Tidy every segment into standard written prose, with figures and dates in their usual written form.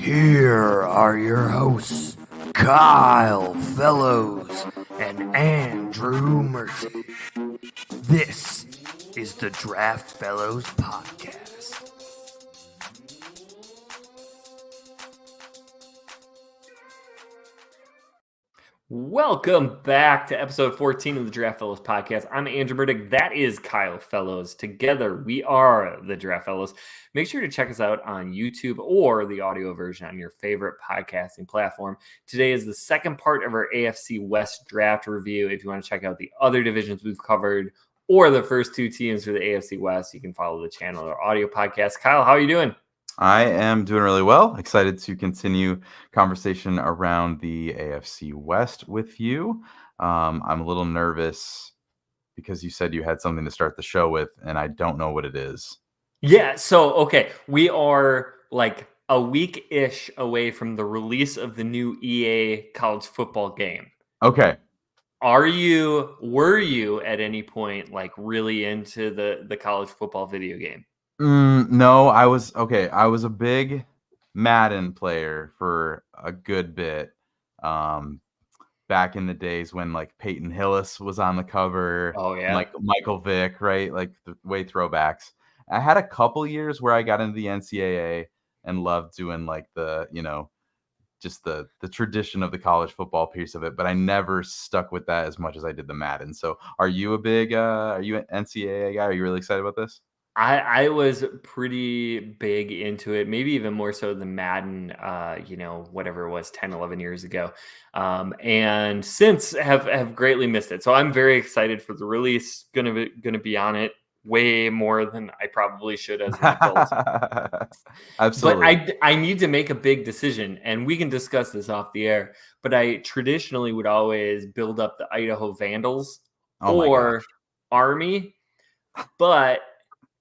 Here are your hosts, Kyle Fellows and Andrew Mertig. This is the Draft Fellows Podcast. Welcome back to episode 14 of the Draft Fellows Podcast. I'm Andrew Mertig. That is Kyle Fellows. Together, we are the Draft Fellows. Make sure to check us out on YouTube or the audio version on your favorite podcasting platform. Today is the second part of our AFC West draft review. If you want to check out the other divisions we've covered or the first two teams for the AFC West, you can follow the channel or audio podcast. Kyle, how are you doing? I am doing really well. Excited to continue conversation around the AFC West with you. I'm a little nervous because you said you had something to start the show with, and I don't know what it is. Yeah, okay. We are like a week-ish away from the release of the new EA college football game. Okay. Were you at any point like really into the college football video game? No, I was a big Madden player for a good bit. Back in the days when like Peyton Hillis was on the cover. Oh, yeah. Like Michael Vick, right? Like the way throwbacks. I had a couple years where I got into the NCAA and loved doing like the, just the tradition of the college football piece of it, but I never stuck with that as much as I did the Madden. So are you an NCAA guy? Are you really excited about this? I was pretty big into it, maybe even more so than Madden, whatever it was 10, 11 years ago. And since have greatly missed it. So I'm very excited for the release. Gonna be on it way more than I probably should as an adult. Absolutely. But I need to make a big decision, and we can discuss this off the air. But I traditionally would always build up the Idaho Vandals or Army, but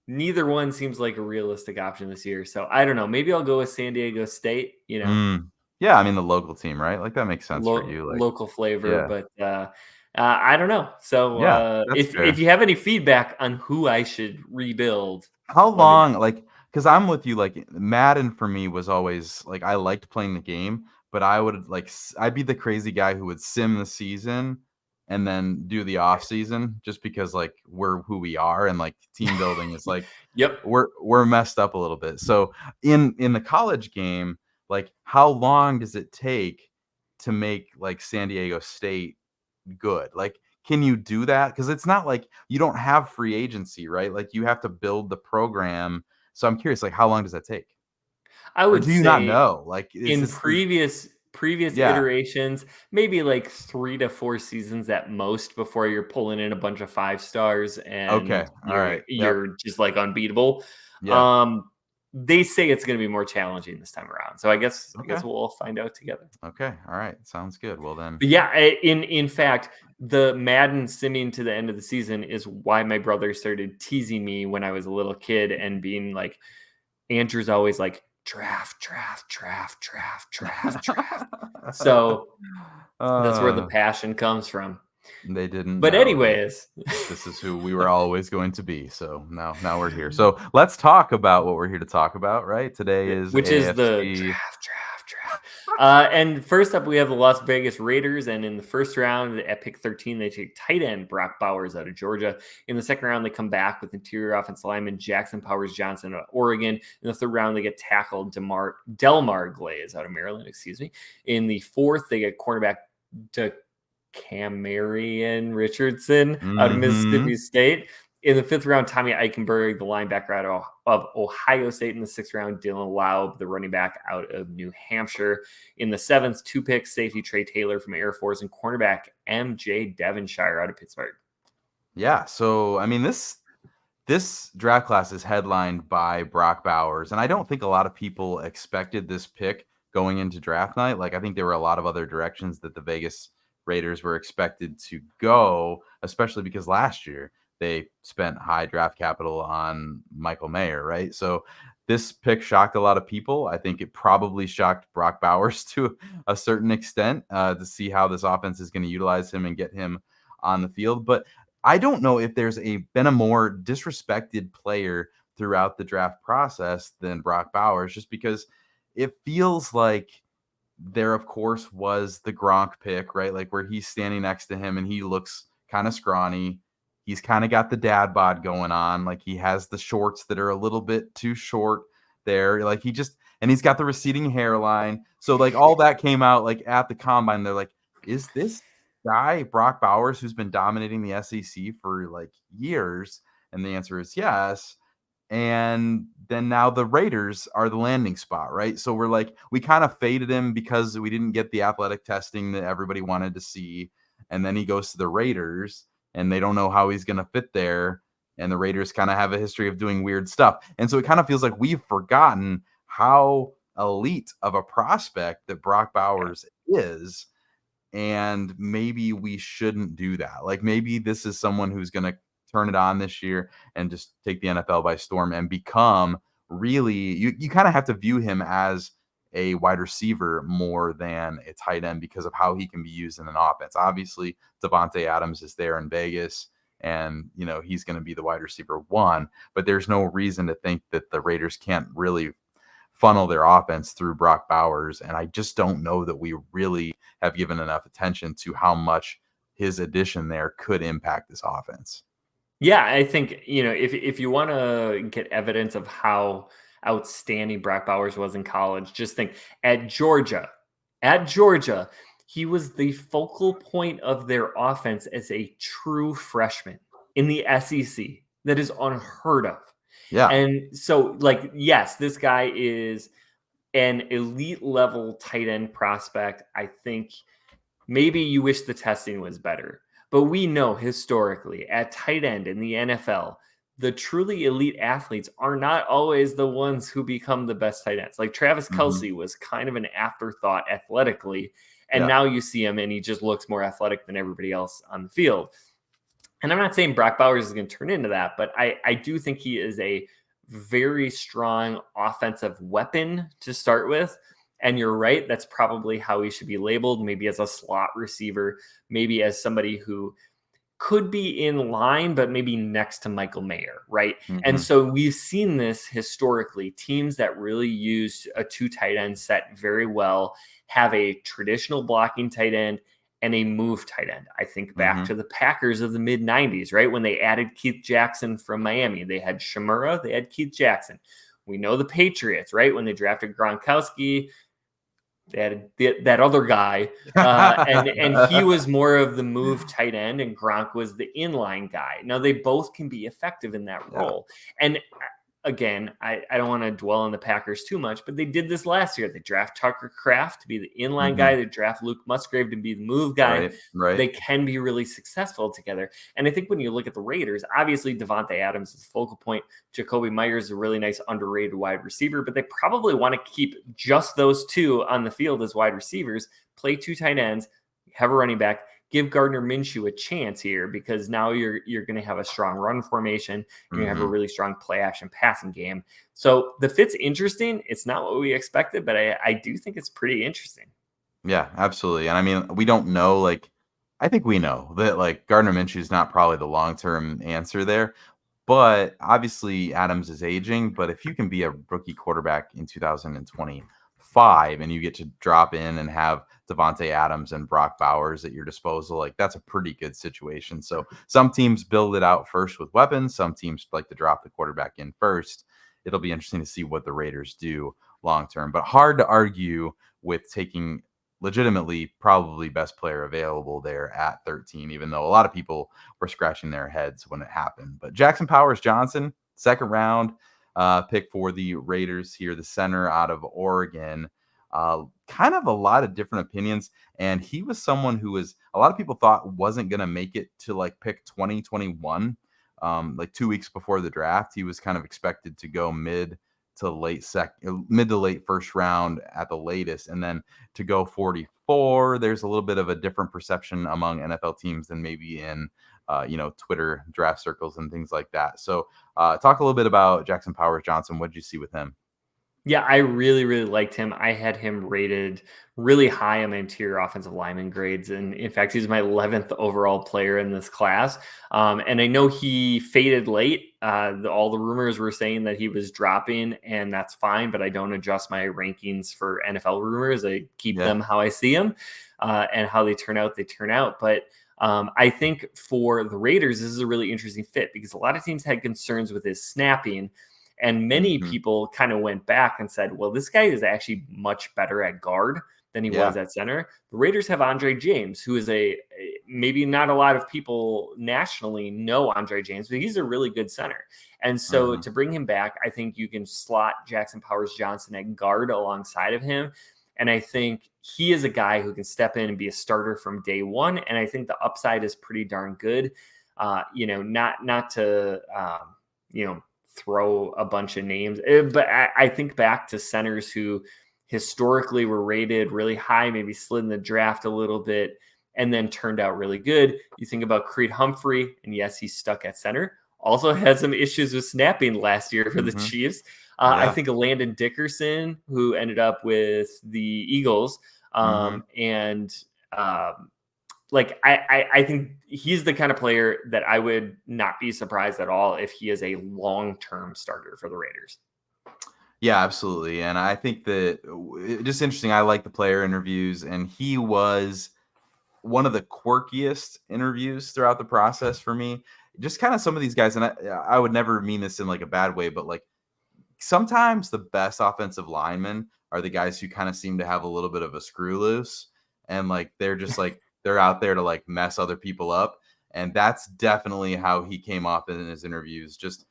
neither one seems like a realistic option this year. So I don't know. Maybe I'll go with San Diego State, Yeah, I mean the local team, right? Like that makes sense for you. Like local flavor, yeah. but I don't know. So Yeah, if you have any feedback on who I should rebuild, how long, like, because I'm with you, like Madden for me was always like I liked playing the game, but I would I'd be the crazy guy who would sim the season and then do the off season just because like we're who we are and like team building is like Yep. we're messed up a little bit. So in the college game, like how long does it take to make like San Diego State good? Like can you do that? Because it's not like you don't have free agency, right? Like you have to build the program. So I'm curious, like how long does that take? I Or would do you not say know? Like is in this previous yeah. iterations, maybe like 3 to 4 seasons at most before you're pulling in a bunch of 5 stars and Okay. All right. Yep. you're just like unbeatable. Yeah. They say it's going to be more challenging this time around. So I guess Okay. we'll all find out together. Okay. All right. Sounds good. Well then. But yeah, in fact, the Madden simming to the end of the season is why my brother started teasing me when I was a little kid and being like, Andrew's always like, draft. So that's where the passion comes from. They didn't. But anyways, this is who we were always going to be. So now we're here. So let's talk about what we're here to talk about, right? Today is which AFC. is the draft. And first up, we have the Las Vegas Raiders. And in the first round at pick 13, they take tight end Brock Bowers out of Georgia. In the second round, they come back with interior offensive lineman Jackson Powers Johnson out of Oregon. In the third round, they get tackle Delmar Glaze out of Maryland. In the fourth, they get cornerback Camarian Richardson out of Mississippi State. In the fifth round, Tommy Eichenberg, the linebacker out of Ohio State. In the sixth round, Dylan Laub, the running back out of New Hampshire. In the seventh, 2 picks, safety Trey Taylor from Air Force and cornerback MJ Devonshire out of Pittsburgh. Yeah, so I mean this draft class is headlined by Brock Bowers, and I don't think a lot of people expected this pick going into draft night. Like I think there were a lot of other directions that the Vegas Raiders were expected to go, especially because last year they spent high draft capital on Michael Mayer, right? So this pick shocked a lot of people. I think it probably shocked Brock Bowers to a certain extent to see how this offense is going to utilize him and get him on the field. But I don't know if there's been a more disrespected player throughout the draft process than Brock Bowers, just because it feels like there, of course, was the Gronk pick, right? Like where he's standing next to him and he looks kind of scrawny. He's kind of got the dad bod going on. Like he has the shorts that are a little bit too short there. Like and he's got the receding hairline. So like all that came out like at the combine. They're like, is this guy Brock Bowers who's been dominating the SEC for like years? And the answer is yes. And then now the Raiders are the landing spot, right? So we're like, we kind of faded him because we didn't get the athletic testing that everybody wanted to see. And then he goes to the Raiders and they don't know how he's going to fit there. And the Raiders kind of have a history of doing weird stuff. And so it kind of feels like we've forgotten how elite of a prospect that Brock Bowers is. And maybe we shouldn't do that. Like maybe this is someone who's going to turn it on this year and just take the NFL by storm and become really, you kind of have to view him as a wide receiver more than a tight end because of how he can be used in an offense. Obviously, Davante Adams is there in Vegas and, he's going to be the wide receiver one, but there's no reason to think that the Raiders can't really funnel their offense through Brock Bowers. And I just don't know that we really have given enough attention to how much his addition there could impact this offense. Yeah, I think, if you want to get evidence of how outstanding Brock Bowers was in college, just think at Georgia. At Georgia, he was the focal point of their offense as a true freshman in the SEC. That is unheard of. Yeah. And so, like, yes, this guy is an elite level tight end prospect. I think maybe you wish the testing was better. But we know historically at tight end in the NFL, the truly elite athletes are not always the ones who become the best tight ends. Like Travis Kelce was kind of an afterthought athletically. And now you see him and he just looks more athletic than everybody else on the field. And I'm not saying Brock Bowers is going to turn into that, but I do think he is a very strong offensive weapon to start with. And you're right, that's probably how he should be labeled, maybe as a slot receiver, maybe as somebody who could be in line, but maybe next to Michael Mayer, right? And so we've seen this historically. Teams that really use a two tight end set very well have a traditional blocking tight end and a move tight end. I think back to the Packers of the mid 90s, right? When they added Keith Jackson from Miami, they had Shamura, they had Keith Jackson. We know the Patriots, right? When they drafted Gronkowski, they had that other guy, and he was more of the move tight end, and Gronk was the inline guy. Now, they both can be effective in that role. And again, I don't want to dwell on the Packers too much, but they did this last year. They draft Tucker Kraft to be the inline guy. They draft Luke Musgrave to be the move guy. Right. They can be really successful together. And I think when you look at the Raiders, obviously Davante Adams is the focal point. Jacoby Myers is a really nice underrated wide receiver, but they probably want to keep just those two on the field as wide receivers, play two tight ends, have a running back, give Gardner Minshew a chance here because now you're going to have a strong run formation. You're going to have a really strong play action passing game. So the fit's interesting. It's not what we expected, but I do think it's pretty interesting. Yeah, absolutely. And I mean, we don't know, I think we know that Gardner Minshew is not probably the long-term answer there, but obviously Adams is aging. But if you can be a rookie quarterback in 2025 and you get to drop in and have Davante Adams and Brock Bowers at your disposal, that's a pretty good situation. So some teams build it out first with weapons. Some teams like to drop the quarterback in first. It'll be interesting to see what the Raiders do long-term, but hard to argue with taking legitimately probably best player available there at 13, even though a lot of people were scratching their heads when it happened. But Jackson Powers Johnson, second round pick for the Raiders here, the center out of Oregon. Kind of a lot of different opinions. And he was someone who a lot of people thought wasn't going to make it to pick 2021. 2 weeks before the draft, he was kind of expected to go mid to late first round at the latest. And then to go 44, there's a little bit of a different perception among NFL teams than maybe in, Twitter draft circles and things like that. So talk a little bit about Jackson Powers Johnson. What did you see with him? Yeah, I really, really liked him. I had him rated really high on my interior offensive lineman grades. And in fact, he's my 11th overall player in this class. And I know he faded late. All the rumors were saying that he was dropping, and that's fine, but I don't adjust my rankings for NFL rumors. I keep Yeah. them how I see them, and how they turn out, they turn out. But I think for the Raiders, this is a really interesting fit because a lot of teams had concerns with his snapping. And many Mhm. people kind of went back and said, well, this guy is actually much better at guard than he was Yeah. at center. The Raiders have Andre James, who is maybe not a lot of people nationally know Andre James, but he's a really good center. And so Mhm. to bring him back, I think you can slot Jackson Powers Johnson at guard alongside of him. And I think he is a guy who can step in and be a starter from day one. And I think the upside is pretty darn good. Not to, throw a bunch of names. But I think back to centers who historically were rated really high, maybe slid in the draft a little bit, and then turned out really good. You think about Creed Humphrey, and yes, he's stuck at center. Also had some issues with snapping last year for the Mhm. Chiefs. I Yeah. think of Landon Dickerson, who ended up with the Eagles, Mhm. and I think he's the kind of player that I would not be surprised at all if he is a long-term starter for the Raiders. Yeah, absolutely. And I think that just interesting. I like the player interviews, and he was one of the quirkiest interviews throughout the process for me. Just kind of some of these guys, and I would never mean this in like a bad way, but like sometimes the best offensive linemen are the guys who kind of seem to have a little bit of a screw loose, and like they're just like they're out there to like mess other people up. And that's definitely how he came off in his interviews. Just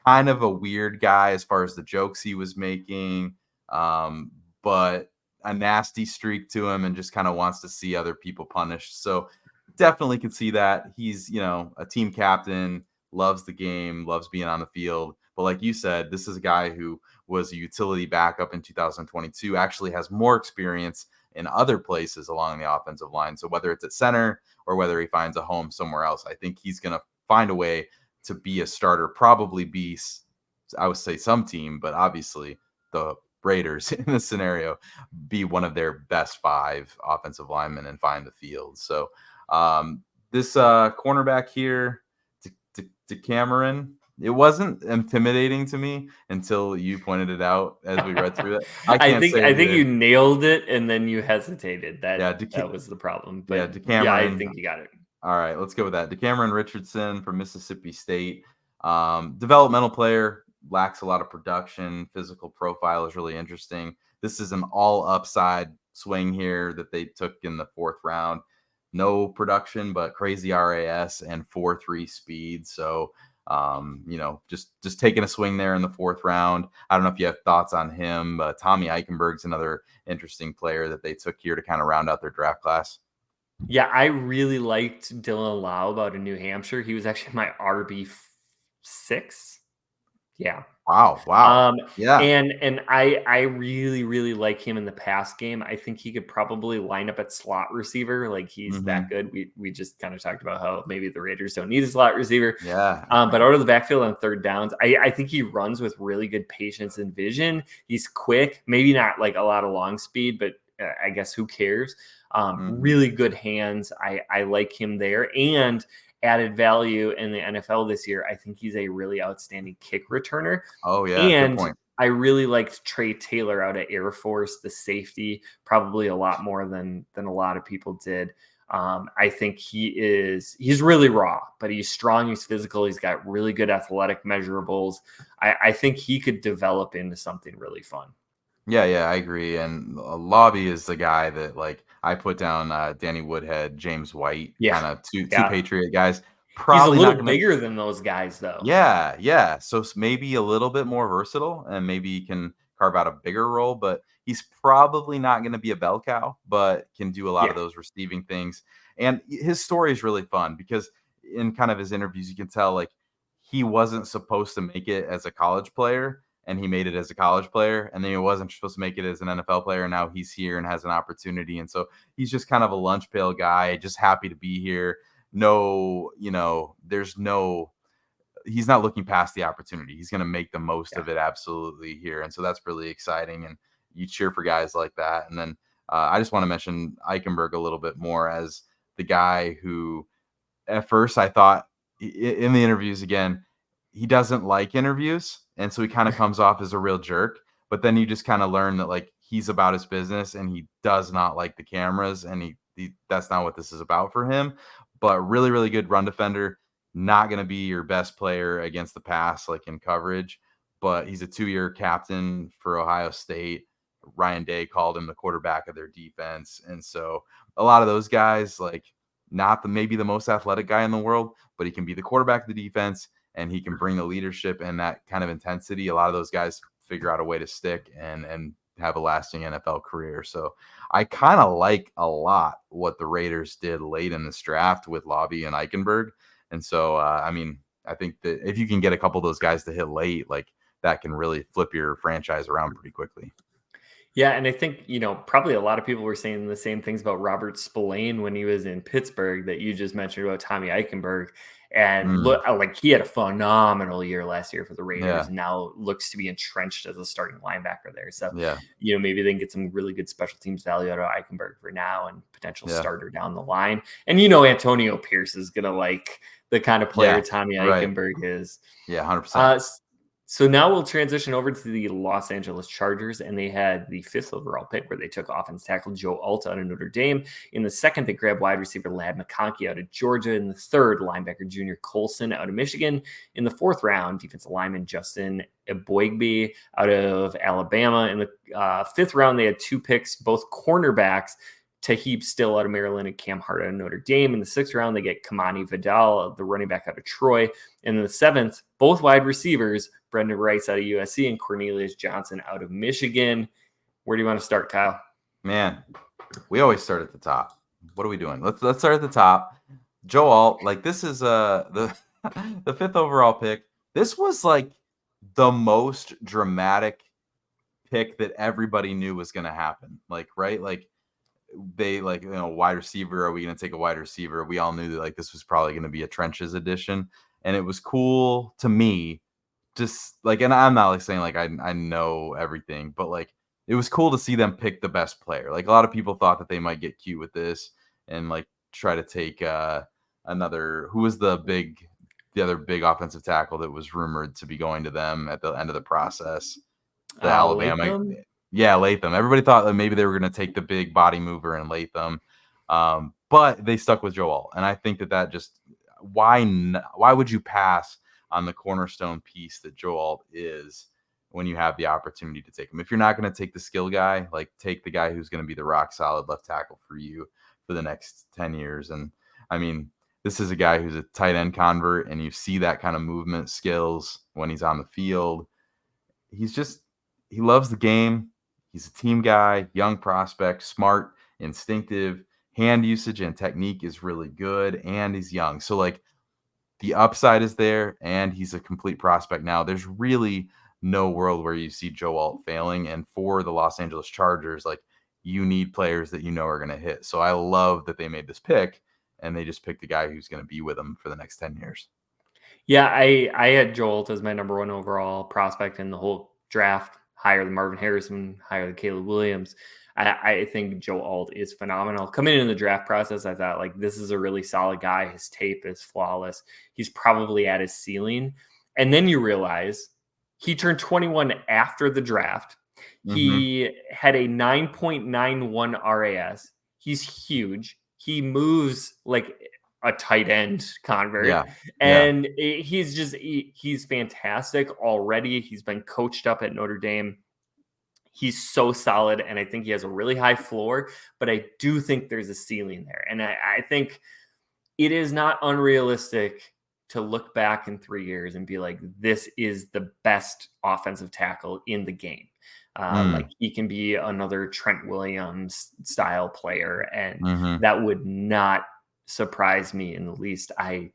kind of a weird guy as far as the jokes he was making, but a nasty streak to him and just kind of wants to see other people punished. So definitely could see that. He's, a team captain, loves the game, loves being on the field. But like you said, this is a guy who was a utility backup in 2022, actually has more experience in other places along the offensive line. So whether it's at center or whether he finds a home somewhere else, I think he's going to find a way to be a starter, probably be, I would say some team, but obviously the Raiders in this scenario, be one of their best 5 offensive linemen and find the field. So this cornerback here, to Cameron, it wasn't intimidating to me until you pointed it out as we read through it. I I can't think say I think that. you nailed it, and then you hesitated. Yeah, That was the problem. yeah, But yeah, I Decameron. think you got it. All right, let's go with that. Decameron Richardson from Mississippi State. Developmental player, lacks a lot of production. Physical profile is really interesting. This is an all upside swing here that they took in the 4th round. No production, but crazy RAS and 4.3 speed. So, just taking a swing there in the 4th round. I don't know if you have thoughts on him. Tommy Eichenberg's another interesting player that they took here to kind of round out their draft class. Yeah, I really liked Dylan Lau out of New Hampshire. He was actually my RB6. Yeah. Wow. Wow. Um, Yeah. and I really, really like him in the pass game. I think he could probably line up at slot receiver. Like he's that Mhm. good. We just kind of talked about how maybe the Raiders don't need a slot receiver. Yeah. But out of the backfield on 3rd downs, I think he runs with really good patience and vision. He's quick, maybe not like a lot of long speed, but I guess who cares? Mhm. Really good hands. I like him there. And added value in the NFL this year, I think he's a really outstanding kick returner. Oh, yeah, good And point. I really liked Trey Taylor out of Air Force, the safety, probably a lot more than a lot of people did. I think he's really raw, but he's strong, he's physical, he's got really good athletic measurables. I think he could develop into something really fun. Yeah, yeah, I agree, and Lobby is the guy that, like, I put down, Danny Woodhead, James White, Yeah. kinda two Yeah. Patriot guys. He's a Probably not little gonna. bigger than those guys, though. Yeah, yeah. So maybe a little bit more versatile, and maybe he can carve out a bigger role, but he's probably not going to be a bell cow, but can do a lot Yeah. of those receiving things. And his story is really fun because in kind of his interviews, you can tell like he wasn't supposed to make it as a college player, and he made it as a college player, and then he wasn't supposed to make it as an NFL player. And now he's here and has an opportunity, and so he's just kind of a lunch pail guy, just happy to be here. No, there's no he's not looking past the opportunity. He's going to make the most Yeah. of it absolutely here. And so that's really exciting. And you cheer for guys like that. And then I just want to mention Eichenberg a little bit more as the guy who at first I thought in the interviews again, he doesn't like interviews. And so he kind of comes off as a real jerk. But then you just kind of learn that like he's about his business and he does not like the cameras. And he that's not what this is about for him. But really, really good run defender. Not going to be your best player against the pass, like in coverage. But he's a 2-year captain for Ohio State. Ryan Day called him the quarterback of their defense. And so a lot of those guys, like, not maybe the most athletic guy in the world, but he can be the quarterback of the defense and he can bring the leadership and that kind of intensity. A lot of those guys figure out a way to stick and have a lasting NFL career. So I kind of like a lot what the Raiders did late in this draft with Lobby and Eichenberg. And so, I mean, I think that if you can get a couple of those guys to hit late, like that can really flip your franchise around pretty quickly. Yeah, and I think, probably a lot of people were saying the same things about Robert Spillane when he was in Pittsburgh that you just mentioned about Tommy Eichenberg. And look, like he had a phenomenal year last year for the Raiders, and now looks to be entrenched as a starting linebacker there. So, maybe they can get some really good special teams value out of Eichenberg for now and potential starter down the line. And Antonio Pierce is gonna like the kind of player Tommy Eichenberg is. Yeah, 100%. So now we'll transition over to the Los Angeles Chargers, and they had the 5th overall pick where they took offense tackle Joe Alt out of Notre Dame. In the 2nd, they grabbed wide receiver Ladd McConkey out of Georgia. In the 3rd, linebacker Junior Colson out of Michigan. In the 4th round, defensive lineman Justin Eboigbe out of Alabama. In the 5th round, they had 2 picks, both cornerbacks. Tahib Still out of Maryland and Cam Hart out of Notre Dame. In the 6th round, they get Kamani Vidal, the running back out of Troy. And in the 7th, both wide receivers, Brendan Rice out of USC and Cornelius Johnson out of Michigan. Where do you want to start, Kyle? Man, we always start at the top. What are we doing? Let's start at the top. Joe Alt, like this is the 5th overall pick. This was like the most dramatic pick that everybody knew was going to happen. Like, right? Like they wide receiver. Are we going to take a wide receiver? We all knew that like this was probably going to be a trenches edition. And it was cool to me, just like, and I'm not like saying like I know everything, but like it was cool to see them pick the best player. Like a lot of people thought that they might get cute with this and like try to take another. Who was the other big offensive tackle that was rumored to be going to them at the end of the process? The Alabama. Latham? Yeah, Latham. Everybody thought that maybe they were going to take the big body mover and Latham, but they stuck with Joe Alt, and I think that just why would you pass on the cornerstone piece that Joe Alt is when you have the opportunity to take him? If you're not going to take the skill guy, like take the guy who's going to be the rock solid left tackle for you for the next 10 years. And I mean, this is a guy who's a tight end convert, and you see that kind of movement skills when he's on the field. He loves the game. He's a team guy, young prospect, smart, instinctive, hand usage and technique is really good, and he's young. So like the upside is there, and he's a complete prospect now. There's really no world where you see Joe Alt failing. And for the Los Angeles Chargers, like you need players that you know are going to hit. So I love that they made this pick, and they just picked a guy who's going to be with them for the next 10 years. Yeah, I had Joe Alt as my number 1 overall prospect in the whole draft. Higher than Marvin Harrison, higher than Caleb Williams. I think Joe Alt is phenomenal. Coming in the draft process, I thought like this is a really solid guy. His tape is flawless. He's probably at his ceiling. And then you realize he turned 21 after the draft. Mm-hmm. He had a 9.91 RAS. He's huge. He moves like a tight end convert. And he's fantastic already. He's been coached up at Notre Dame. He's so solid, and I think he has a really high floor, but I do think there's a ceiling there. And I think it is not unrealistic to look back in 3 years and be like, this is the best offensive tackle in the game. Like he can be another Trent Williams style player, and that would not surprise me in the least. I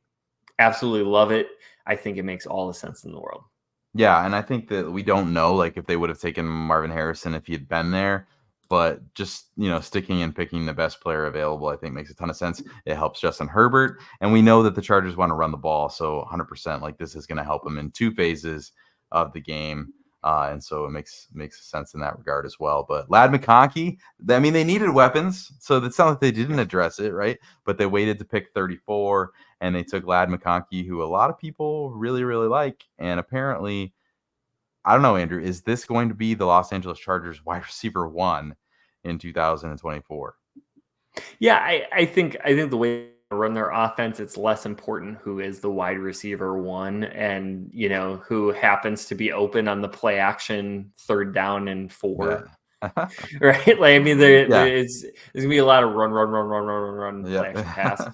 absolutely love it. I think it makes all the sense in the world. Yeah, and I think that we don't know like if they would have taken Marvin Harrison if he had been there, But just, sticking and picking the best player available, I think makes a ton of sense. It helps Justin Herbert. And we know that the Chargers want to run the ball. So 100%, like, this is going to help them in 2 phases of the game. And so it makes sense in that regard as well. But Ladd McConkey, I mean, they needed weapons. So it's not like they didn't address it, right? But they waited to pick 34, and they took Ladd McConkey, who a lot of people really, really like. And apparently, I don't know, Andrew, is this going to be the Los Angeles Chargers wide receiver 1 in 2024? Yeah, I think the way they run their offense, it's less important who is the wide receiver 1 and, who happens to be open on the play action 3rd down and 4. Yeah. Right? Like, I mean, there's Yeah. gonna be a lot of run, play action pass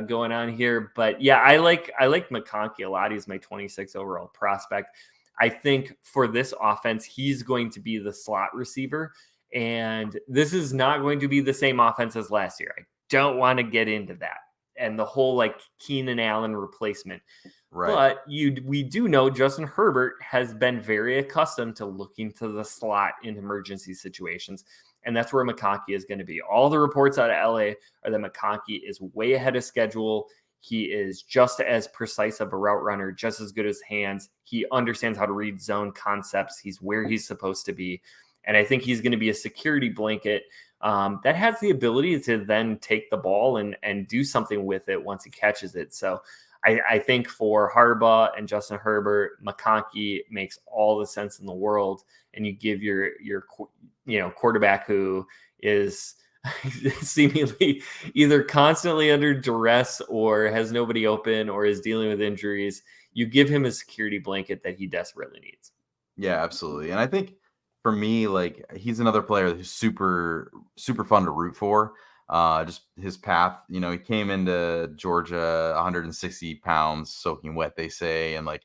going on here. But yeah, I like McConkey a lot. He's my 26 overall prospect. I think for this offense, he's going to be the slot receiver. And this is not going to be the same offense as last year. I don't want to get into that. And the whole like Keenan Allen replacement. Right. But we do know Justin Herbert has been very accustomed to looking to the slot in emergency situations. And that's where McConkey is going to be. All the reports out of LA are that McConkey is way ahead of schedule. He is just as precise of a route runner, just as good as hands. He understands how to read zone concepts. He's where he's supposed to be. And I think he's going to be a security blanket that has the ability to then take the ball and do something with it once he catches it. So I think for Harbaugh and Justin Herbert, McConkey makes all the sense in the world. And you give your quarterback who is seemingly either constantly under duress or has nobody open or is dealing with injuries, you give him a security blanket that he desperately needs. Yeah, absolutely. And I think for me, like, he's another player who's super, super fun to root for. Just his path, he came into Georgia 160 pounds, soaking wet, they say, and like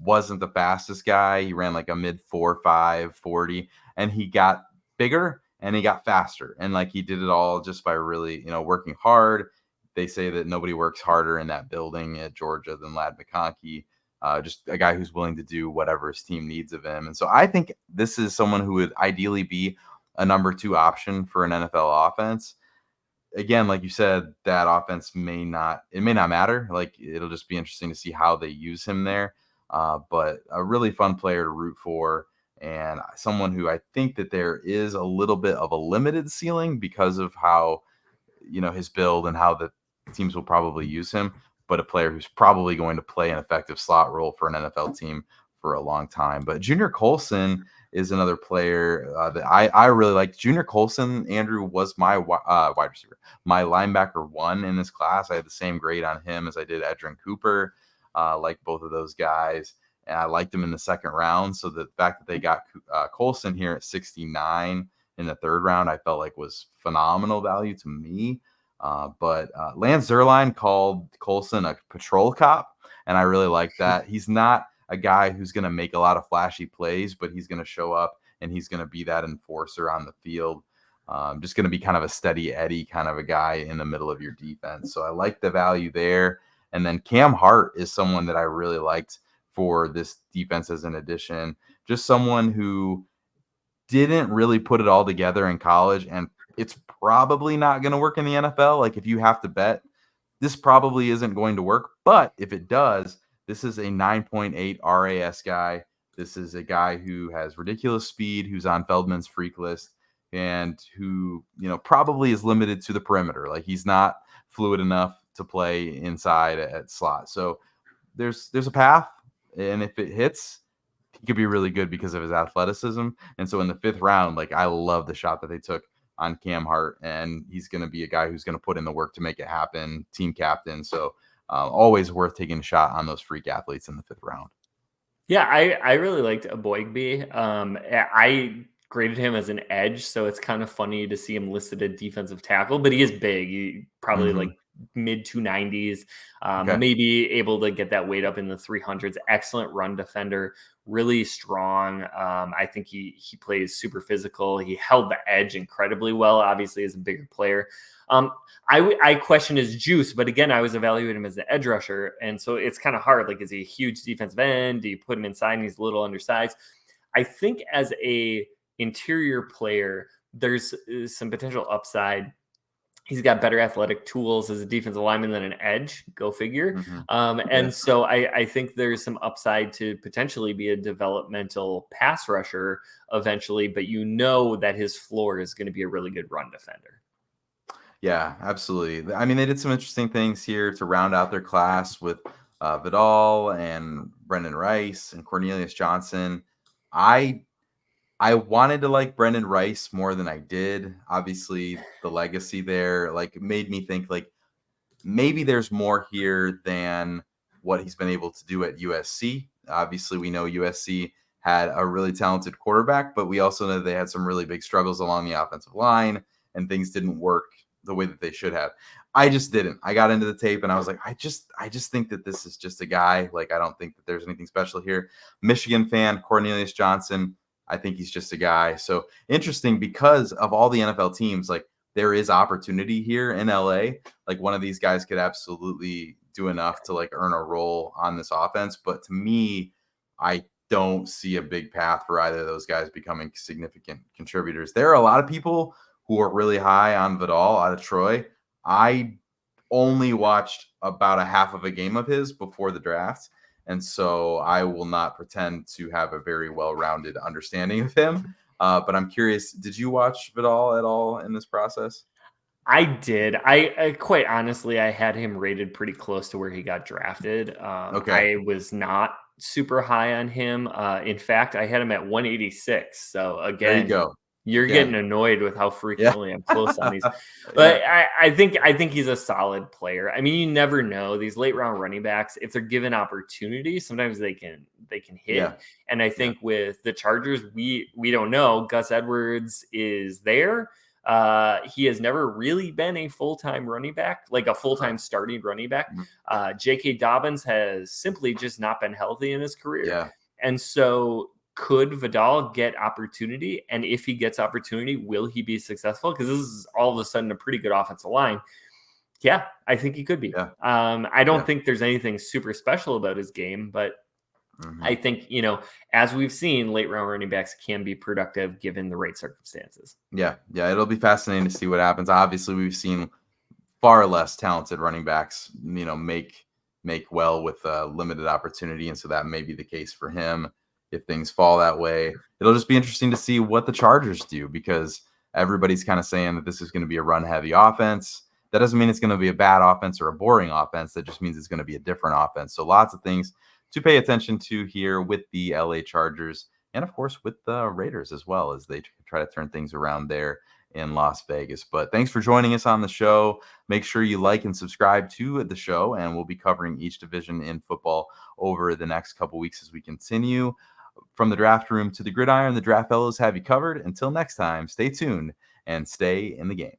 wasn't the fastest guy. He ran like a mid 4.5 40, and he got bigger and he got faster. And like he did it all just by really, working hard. They say that nobody works harder in that building at Georgia than Ladd McConkey. Just a guy who's willing to do whatever his team needs of him. And so I think this is someone who would ideally be a number 2 option for an NFL offense. Again, like you said, that offense may not matter. Like, it'll just be interesting to see how they use him there. But a really fun player to root for, and someone who I think that there is a little bit of a limited ceiling because of how, his build and how the teams will probably use him, but a player who's probably going to play an effective slot role for an NFL team for a long time. But Junior Colson is another player that I really like. Junior Colson, Andrew, was my wide receiver, my linebacker 1 in this class. I had the same grade on him as I did Edgerrin Cooper. Like both of those guys, and I liked him in the 2nd round. So the fact that they got Colson here at 69 in the 3rd round, I felt like was phenomenal value to me. But Lance Zierlein called Colson a patrol cop, and I really like that. He's not a guy who's going to make a lot of flashy plays, but he's going to show up and he's going to be that enforcer on the field. Just going to be kind of a steady Eddie kind of a guy in the middle of your defense. So I like the value there. And then Cam Hart is someone that I really liked for this defense as an addition. Just someone who didn't really put it all together in college, and it's probably not going to work in the NFL. Like, if you have to bet, this probably isn't going to work. But if it does, this is a 9.8 RAS guy. This is a guy who has ridiculous speed, who's on Feldman's freak list, and who, probably is limited to the perimeter. Like, he's not fluid enough to play inside at slot. So there's a path, and if it hits, he could be really good because of his athleticism. And so in the 5th round, like, I love the shot that they took on Cam Hart, and he's going to be a guy who's going to put in the work to make it happen, team captain. So always worth taking a shot on those freak athletes in the 5th round. Yeah, I really liked Aboigbe. I graded him as an edge, so it's kind of funny to see him listed at defensive tackle, but he is big. He probably like mid 290s, Okay. maybe able to get that weight up in the 300s. Excellent run defender, really strong. I think he plays super physical. He held the edge incredibly well, obviously, as a bigger player. I question his juice, but again, I was evaluating him as an edge rusher, and so it's kind of hard. Like, is he a huge defensive end? Do you put him inside and he's a little undersized? I think as a interior player, there's some potential upside. He's got better athletic tools as a defensive lineman than an edge. Go figure. And so I think there's some upside to potentially be a developmental pass rusher eventually, but that his floor is going to be a really good run defender. Yeah, absolutely. I mean, they did some interesting things here to round out their class with Vidal and Brendan Rice and Cornelius Johnson. I wanted to like Brendan Rice more than I did. Obviously, the legacy there like made me think like maybe there's more here than what he's been able to do at USC. Obviously, we know USC had a really talented quarterback, but we also know they had some really big struggles along the offensive line and things didn't work the way that they should have. I just didn't. I got into the tape and I was like, I just think that this is just a guy. Like, I don't think that there's anything special here. Michigan fan, Cornelius Johnson, I think he's just a guy. So interesting because of all the NFL teams, like there is opportunity here in LA. Like one of these guys could absolutely do enough to like earn a role on this offense. But to me, I don't see a big path for either of those guys becoming significant contributors. There are a lot of people who are really high on Vidal out of Troy. I only watched about a half of a game of his before the draft. And so I will not pretend to have a very well-rounded understanding of him. But I'm curious, did you watch Vidal at all in this process? I did. I quite honestly, I had him rated pretty close to where he got drafted. Okay. I was not super high on him. In fact, I had him at 186. So There you again, go. you're getting annoyed with how Yeah. frequently I'm close on these. But I think he's a solid player. I mean, you never know. These late round running backs, if they're given opportunity, sometimes they can hit. Yeah. And I think with the Chargers, we don't know. Gus Edwards is there. He has never really been a full-time running back, like a full-time starting running back. J.K. Dobbins has simply just not been healthy in his career. Yeah. And so could Vidal get opportunity? And if he gets opportunity, will he be successful? Because this is all of a sudden a pretty good offensive line. Yeah, I think he could be. Yeah. I don't think there's anything super special about his game, but I think, as we've seen, late round running backs can be productive given the right circumstances. Yeah. It'll be fascinating to see what happens. Obviously, we've seen far less talented running backs, make well with limited opportunity. And so that may be the case for him if things fall that way. It'll just be interesting to see what the Chargers do because everybody's kind of saying that this is going to be a run-heavy offense. That doesn't mean it's going to be a bad offense or a boring offense. That just means it's going to be a different offense. So lots of things to pay attention to here with the LA Chargers and, of course, with the Raiders as well as they try to turn things around there in Las Vegas. But thanks for joining us on the show. Make sure you like and subscribe to the show, and we'll be covering each division in football over the next couple weeks as we continue. From the draft room to the gridiron, the Draft Fellows have you covered. Until next time, stay tuned and stay in the game.